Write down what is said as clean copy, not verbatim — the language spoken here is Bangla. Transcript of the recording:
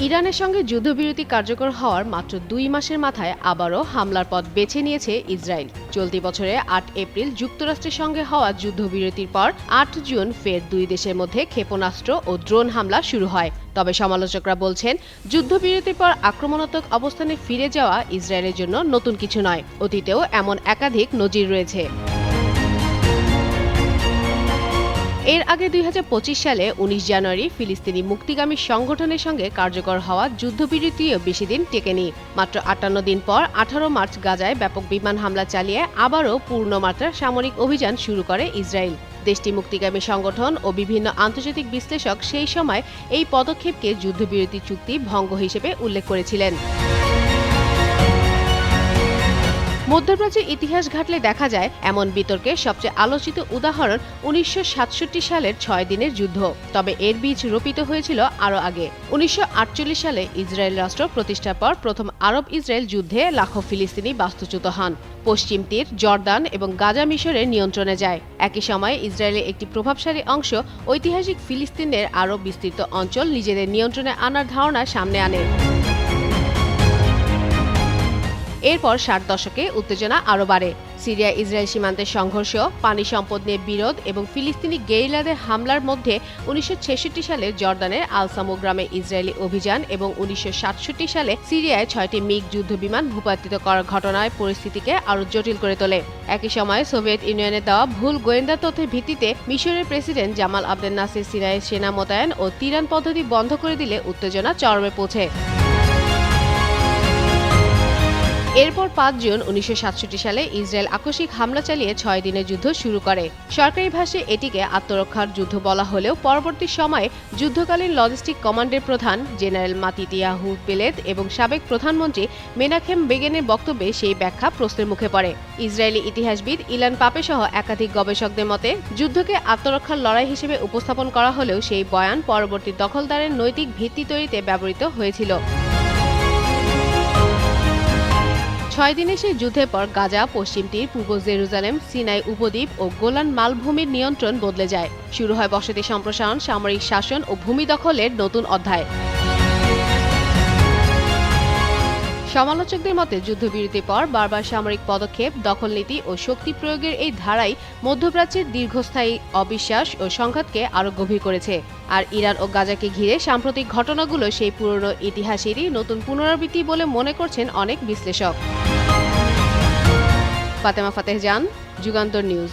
ইরানের সঙ্গে যুদ্ধবিরতি কার্যকর হওয়ার মাত্র ২ মাসের মাথায় আবারও হামলার পথ বেছে নিয়েছে ইসরায়েল। চলতি বছরে ৮ এপ্রিল যুক্তরাষ্ট্রের সঙ্গে হওয়া যুদ্ধবিরতির পর ৮ জুন ফের দুই দেশের মধ্যে ক্ষেপণাস্ত্র ও ড্রোন হামলা শুরু হয়। তবে সমালোচকরা বলছেন, যুদ্ধবিরতির পর আক্রমণাত্মক অবস্থানে ফিরে যাওয়া ইসরায়েলের জন্য নতুন কিছু নয়। অতীতেও এমন একাধিক নজির রয়েছে। এর আগে ২০২৫ সালে ১৯ জানুয়ারি ফিলিস্তিনি মুক্তিগামী সংগঠনের সঙ্গে কার্যকর হওয়া যুদ্ধবিরতিও বেশি দিন টেকেনি। মাত্র ৫৮ দিন পর ১৮ মার্চ গাজায় ব্যাপক বিমান হামলা চালিয়ে আবারও পূর্ণমাত্রার সামরিক অভিযান শুরু করে ইসরায়েল। দেশটি মুক্তিগামী সংগঠন ও বিভিন্ন আন্তর্জাতিক বিশ্লেষক সেই সময় এই পদক্ষেপকে যুদ্ধবিরতি চুক্তি ভঙ্গ হিসেবে উল্লেখ করেছিলেন। মধ্যপ্রাচ্যের ইতিহাস ঘাটলে দেখা যায়, এমন বিতর্কের সবচেয়ে আলোচিত উদাহরণ ১৯৬৭ সালের ৬ দিনের যুদ্ধ। তবে এর বীজ রোপিত হয়েছিল আরও আগে। ১৯৪৮ সালে ইসরায়েল রাষ্ট্র প্রতিষ্ঠার পর প্রথম আরব ইসরায়েল যুদ্ধে লাখো ফিলিস্তিনি বাস্তুচ্যুত হন। পশ্চিম তীর, জর্দান এবং গাজা মিশরের নিয়ন্ত্রণে যায়। একই সময়ে ইসরায়েলের একটি প্রভাবশালী অংশ ঐতিহাসিক ফিলিস্তিনের আরও বিস্তৃত অঞ্চল নিজেদের নিয়ন্ত্রণে আনার ধারণা সামনে আনে। এরপর ৬০ দশকে উত্তেজনা আরও বাড়ে। সিরিয়া ইসরায়েল সীমান্তের সংঘর্ষ, পানি সম্পদ নিয়ে বিরোধ এবং ফিলিস্তিনি গেরিলাদের হামলার মধ্যে ১৯৬৬ সালে জর্দানের আল-সামু গ্রামে ইসরায়েলি অভিযান এবং ১৯৬৭ সালে সিরিয়ায় ৬টি মিগ যুদ্ধবিমান ভূপাতিত করার ঘটনায় পরিস্থিতিকে আরও জটিল করে তোলে। একই সময়ে সোভিয়েত ইউনিয়নের দেওয়া ভুল গোয়েন্দা তথ্যের ভিত্তিতে মিশরের প্রেসিডেন্ট জামাল আবদেল নাসির সিনাইয়ে সেনা মোতায়েন ও তিরান পদ্ধতি বন্ধ করে দিলে উত্তেজনা চরমে পৌঁছে। এরপর ৫ জুন ১৯৬৭ সালে ইসরায়েল আকস্মিক হামলা চালিয়ে ৬ দিনের যুদ্ধ শুরু করে। সরকারি ভাষায় এটিকে আত্মরক্ষার যুদ্ধ বলা হলেও পরবর্তী সময়ে যুদ্ধকালীন লজিস্টিক কমান্ডের প্রধান জেনারেল মাতিতিয়াহু পেলেত এবং সাবেক প্রধানমন্ত্রী মেনাহেম বেগিনের বক্তব্যে সেই ব্যাখ্যা প্রশ্নের মুখে পড়ে। ইসরায়েলি ইতিহাসবিদ ইলান পাপে সহ একাধিক গবেষকদের মতে, যুদ্ধকে আত্মরক্ষার লড়াই হিসেবে উপস্থাপন করা হলেও সেই বয়ান পরবর্তী দখলদারের নৈতিক ভিত্তি তৈরিতে ব্যবহৃত হয়েছিল। ৬ দিনের সেই যুদ্ধের পর গাজা, পশ্চিম তীর, পূর্ব জেরুজালেম, সিনাই উপদ্বীপ ও গোলান মালভূমির নিয়ন্ত্রণ বদলে যায়। শুরু হয় বসতি সম্প্রসারণ, সামরিক শাসন ও ভূমি দখলের নতুন অধ্যায়। সমালোচকদের মতে, যুদ্ধবিরতির পর বারবার সামরিক পদক্ষেপ, দখলনীতি ও শক্তি প্রয়োগের এই ধারাই মধ্যপ্রাচ্যের দীর্ঘস্থায়ী অবিশ্বাস ও সংঘাতকে আরও গভীর করেছে। আর ইরান ও গাজাকে ঘিরে সাম্প্রতিক ঘটনাগুলো সেই পুরনো ইতিহাসেরই নতুন পুনরাবৃত্তি বলে মনে করছেন অনেক বিশ্লেষক। ফাতেমা ফাতেহ জান, যুগান্তর নিউজ।